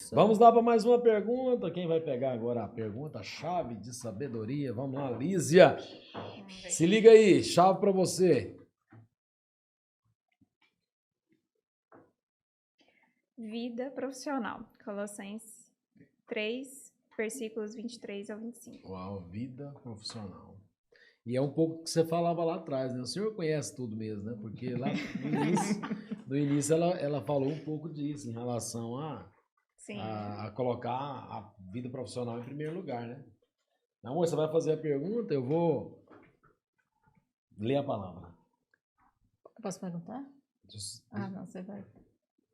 Isso. Vamos lá para mais uma pergunta. Quem vai pegar agora a pergunta? Chave de sabedoria. Vamos lá, Lísia. Se liga aí, chave para você. Vida profissional. Colossenses 3, versículos 23 ao 25. Uau, vida profissional. E é um pouco o que você falava lá atrás, né? O senhor conhece tudo mesmo, né? Porque lá no início ela falou um pouco disso, em relação Sim. a colocar a vida profissional em primeiro lugar, né? Amor, você vai fazer a pergunta, eu vou ler a palavra. Posso perguntar? Não, você vai.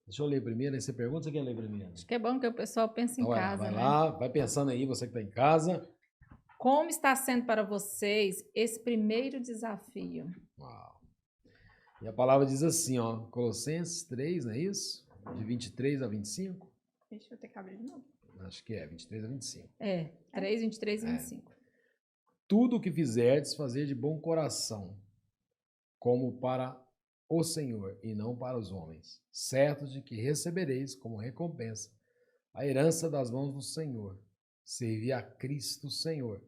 Deixa eu ler primeiro, aí você pergunta, você quer ler primeiro? Acho que é bom que o pessoal pense em casa, vai né? lá, vai pensando aí, você que está em casa. Como está sendo para vocês esse primeiro desafio? Uau. E a palavra diz assim, ó, Colossenses 3, não é isso? De 23 a 25? Deixa eu ter que abrir de novo. Acho que é, 23 a 25. 3, 23 e 25. Tudo o que fizerdes, fazer de bom coração, como para o Senhor e não para os homens, certos de que recebereis como recompensa a herança das mãos do Senhor. Servi a Cristo Senhor.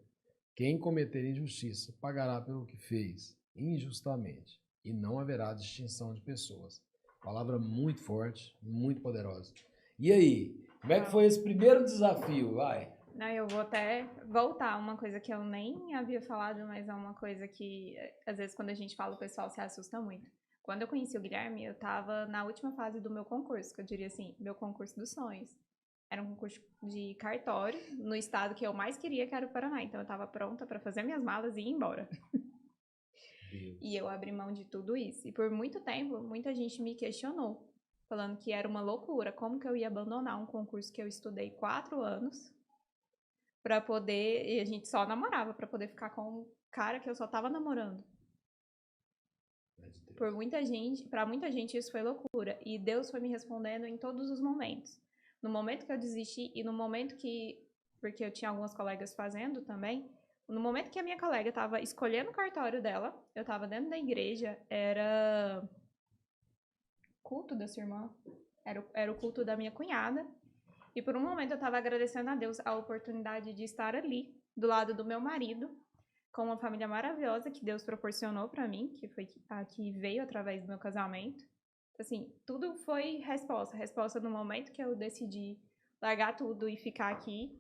Quem cometer injustiça pagará pelo que fez injustamente, e não haverá distinção de pessoas. Palavra muito forte, muito poderosa. E aí, como é que foi esse primeiro desafio? Vai. Não, eu vou até voltar a uma coisa que eu nem havia falado, mas é uma coisa que, às vezes, quando a gente fala, o pessoal se assusta muito. Quando eu conheci o Guilherme, eu estava na última fase do meu concurso, que eu diria assim, meu concurso dos sonhos. Era um concurso de cartório, no estado que eu mais queria, que era o Paraná. Então, eu estava pronta para fazer minhas malas e ir embora. Deus. E eu abri mão de tudo isso. E por muito tempo, muita gente me questionou, falando que era uma loucura. Como que eu ia abandonar um concurso que eu estudei 4 anos para poder... E a gente só namorava para poder ficar com um cara que eu só tava namorando. Para muita gente isso foi loucura. E Deus foi me respondendo em todos os momentos. No momento que eu desisti e no momento que... Porque eu tinha algumas colegas fazendo também. No momento que a minha colega estava escolhendo o cartório dela, eu estava dentro da igreja, era culto da sua irmã, era o culto da minha cunhada. E por um momento eu estava agradecendo a Deus a oportunidade de estar ali, do lado do meu marido, com uma família maravilhosa que Deus proporcionou para mim, que foi a que veio através do meu casamento. Assim, tudo foi resposta. Resposta no momento que eu decidi largar tudo e ficar aqui.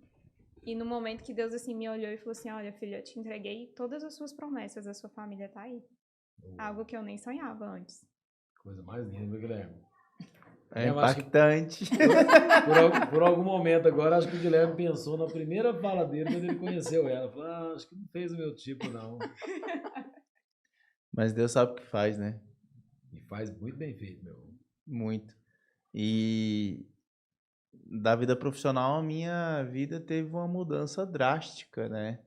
E no momento que Deus assim me olhou e falou assim, olha, filha, eu te entreguei todas as suas promessas, a sua família tá aí. Algo que eu nem sonhava antes. Coisa mais linda, meu Guilherme. É impactante. Por algum momento agora, acho que o Guilherme pensou na primeira fala dele quando ele conheceu ela. Falou, acho que não fez o meu tipo, não. Mas Deus sabe o que faz, né? E faz muito bem feito, meu. Muito. E da vida profissional, a minha vida teve uma mudança drástica, né?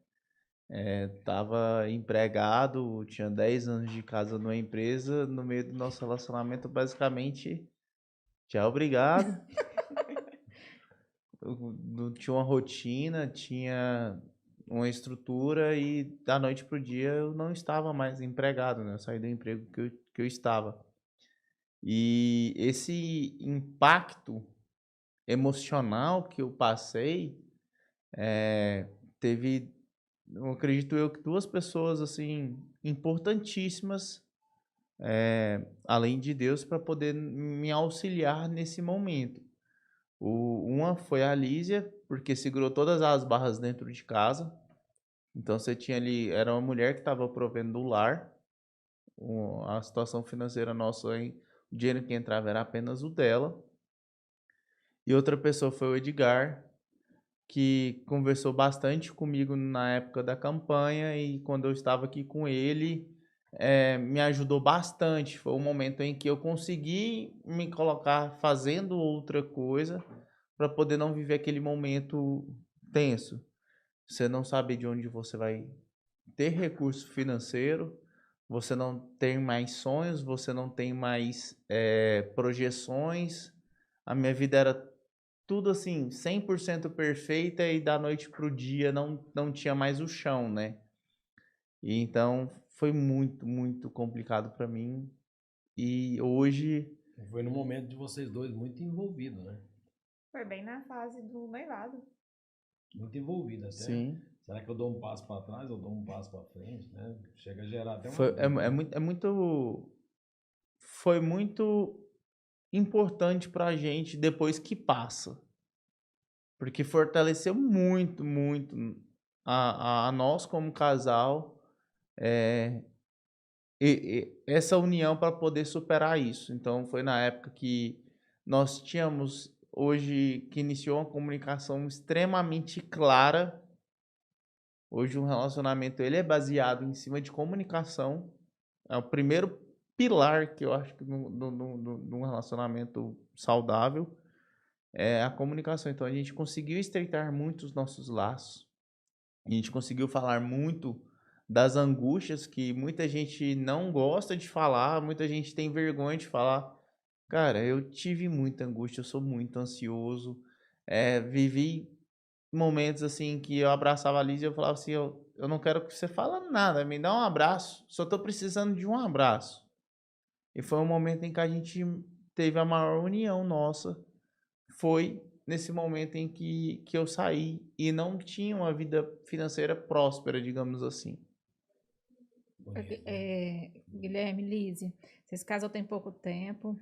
Tava empregado, tinha 10 anos de casa numa empresa, no meio do nosso relacionamento, basicamente, tchau, obrigado. Eu tinha uma rotina, tinha uma estrutura e da noite pro dia eu não estava mais empregado, né? Eu saí do emprego que eu estava. E esse impacto emocional que eu passei, teve, eu acredito eu, que duas pessoas assim importantíssimas, além de Deus, para poder me auxiliar nesse momento. Uma foi a Lísia, porque segurou todas as barras dentro de casa. Então você tinha ali, era uma mulher que estava provendo do lar. A situação financeira nossa, o dinheiro que entrava era apenas o dela. E outra pessoa foi o Edgar, que conversou bastante comigo na época da campanha e quando eu estava aqui com ele, me ajudou bastante. Foi um momento em que eu consegui me colocar fazendo outra coisa para poder não viver aquele momento tenso. Você não sabe de onde você vai ter recurso financeiro, você não tem mais sonhos, você não tem mais projeções. A minha vida era tudo assim, 100% perfeita e da noite pro dia não tinha mais o chão, né? E então foi muito, muito complicado para mim. E hoje... Foi no momento de vocês dois muito envolvidos, né? Foi bem na fase do noivado. Muito envolvida até. Sim. Será que eu dou um passo para trás ou dou um passo para frente, né? Chega a gerar até uma Foi, dúvida, né? foi muito importante pra gente depois que passa. Porque fortaleceu muito, muito a nós como casal, é, e essa união para poder superar isso. Então, foi na época que nós tínhamos, hoje, que iniciou uma comunicação extremamente clara. Hoje, um relacionamento ele é baseado em cima de comunicação. É o primeiro pilar que eu acho que num relacionamento saudável é a comunicação. Então, a gente conseguiu estreitar muito os nossos laços. A gente conseguiu falar muito das angústias que muita gente não gosta de falar, muita gente tem vergonha de falar. Cara, eu tive muita angústia, eu sou muito ansioso. Vivi momentos assim que eu abraçava a Liz e eu falava assim, eu não quero que você fale nada, me dá um abraço, só tô precisando de um abraço. E foi um momento em que a gente teve a maior união nossa, foi nesse momento em que eu saí e não tinha uma vida financeira próspera, digamos assim. Bonito. Guilherme, Lise, vocês casam tem pouco tempo.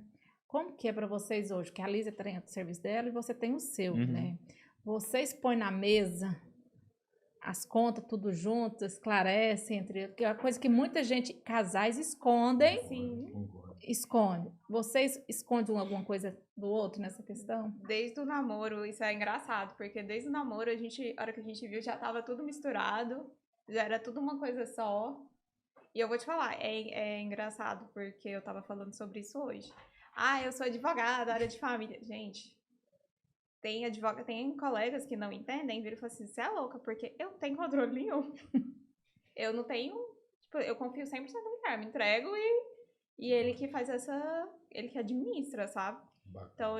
Como que é para vocês hoje? Que a Lise tem o serviço dela e você tem o seu, Uhum. né? Vocês põem na mesa as contas tudo junto, esclarecem entre, que é uma coisa que muita gente, casais escondem, Concordo. esconde. Vocês escondem alguma coisa do outro nessa questão? Desde o namoro, isso é engraçado, porque desde o namoro, a hora que a gente viu, já tava tudo misturado, já era tudo uma coisa só. E eu vou te falar, é engraçado, porque eu tava falando sobre isso hoje. Ah, eu sou advogada, área de família. Gente, tem colegas que não entendem, viram e falam assim, você é louca, porque eu não tenho controle nenhum. Eu não tenho, tipo, eu confio 100% no Guilherme, entrego e ele que faz ele que administra, sabe? Bacana. Então,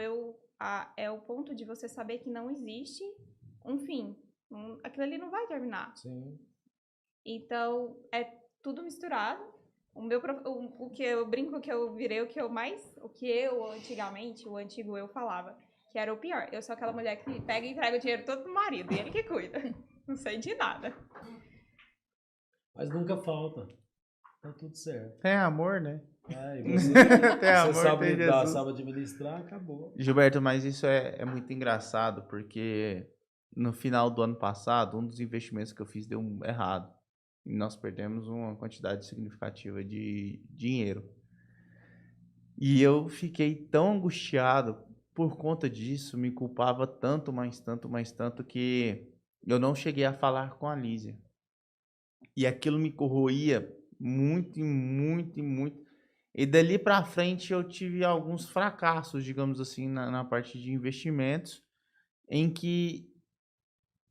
é o ponto de você saber que não existe um fim. Aquilo ali não vai terminar. Sim. Então, é tudo misturado. O que eu brinco que eu virei, o que eu antigamente, o antigo eu falava, que era o pior. Eu sou aquela mulher que pega e entrega o dinheiro todo pro marido, e ele que cuida. Não sei de nada. Mas nunca falta. Tá tudo certo. Tem amor, né? E você, Tem amor, você sabe tem lidar, Jesus. sabe administrar, acabou. Gilberto, mas isso é muito engraçado, porque no final do ano passado, um dos investimentos que eu fiz deu errado. E nós perdemos uma quantidade significativa de dinheiro. E eu fiquei tão angustiado por conta disso, me culpava tanto, mais tanto, que eu não cheguei a falar com a Lísia. E aquilo me corroía muito, muito, muito. E dali para frente eu tive alguns fracassos, digamos assim, na parte de investimentos, em que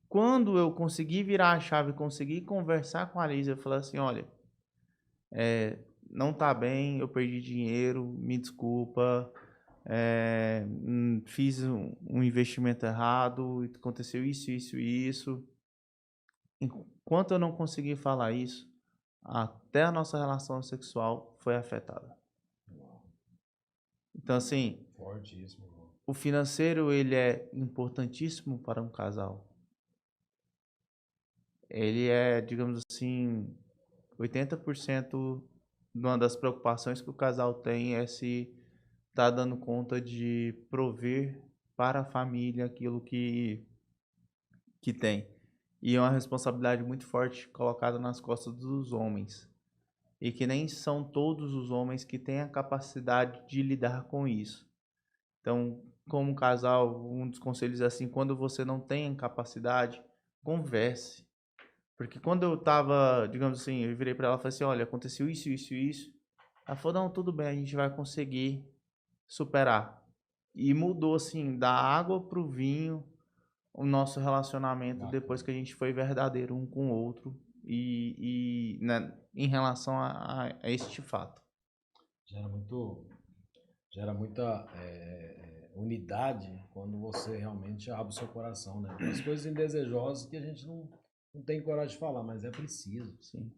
quando eu consegui virar a chave, consegui conversar com a Lísia, eu falei assim, olha, não tá bem, eu perdi dinheiro, me desculpa, fiz um investimento errado, aconteceu isso, isso e isso. Enquanto eu não consegui falar isso, até a nossa relação sexual foi afetada. Então, assim, Fortíssimo, irmão. o financeiro, ele é importantíssimo para um casal. Ele é, digamos assim, 80% de uma das preocupações que o casal tem é se tá dando conta de prover para a família aquilo que tem. E é uma responsabilidade muito forte colocada nas costas dos homens. E que nem são todos os homens que têm a capacidade de lidar com isso. Então, como casal, um dos conselhos é assim, quando você não tem capacidade, converse. Porque quando eu tava, digamos assim, eu virei para ela e falei assim, olha, aconteceu isso, isso e isso. Ela falou, não, tudo bem, a gente vai conseguir superar. E mudou, assim, da água pro vinho, o nosso relacionamento depois que a gente foi verdadeiro um com o outro né, em relação a este fato. Gera muita unidade quando você realmente abre o seu coração, né? As coisas indesejosas que a gente não tem coragem de falar, mas é preciso. Sim.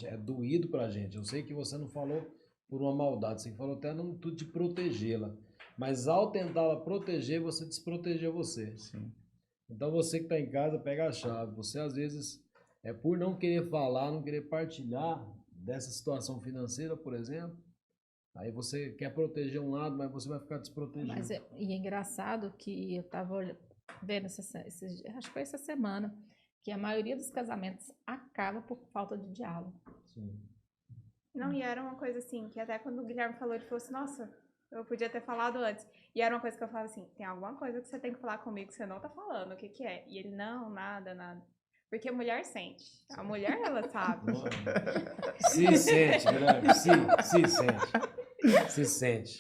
É doído pra gente. Eu sei que você não falou por uma maldade, você falou até no intuito de protegê-la. Mas ao tentar proteger, você desprotegeu você. Sim. Então você que está em casa, pega a chave. Você às vezes, por não querer falar, não querer partilhar dessa situação financeira, por exemplo, aí você quer proteger um lado, mas você vai ficar desprotegido. E é engraçado que eu estava vendo, acho que foi essa semana, que a maioria dos casamentos acaba por falta de diálogo. Sim. Não, e era uma coisa assim, que até quando o Guilherme falou, ele falou assim, nossa, eu podia ter falado antes. E era uma coisa que eu falava assim, tem alguma coisa que você tem que falar comigo que você não tá falando, o que que é? E ele, não, nada. Porque a mulher sente. A mulher, ela sabe. Se sente, Guilherme. Se sente. Se sente.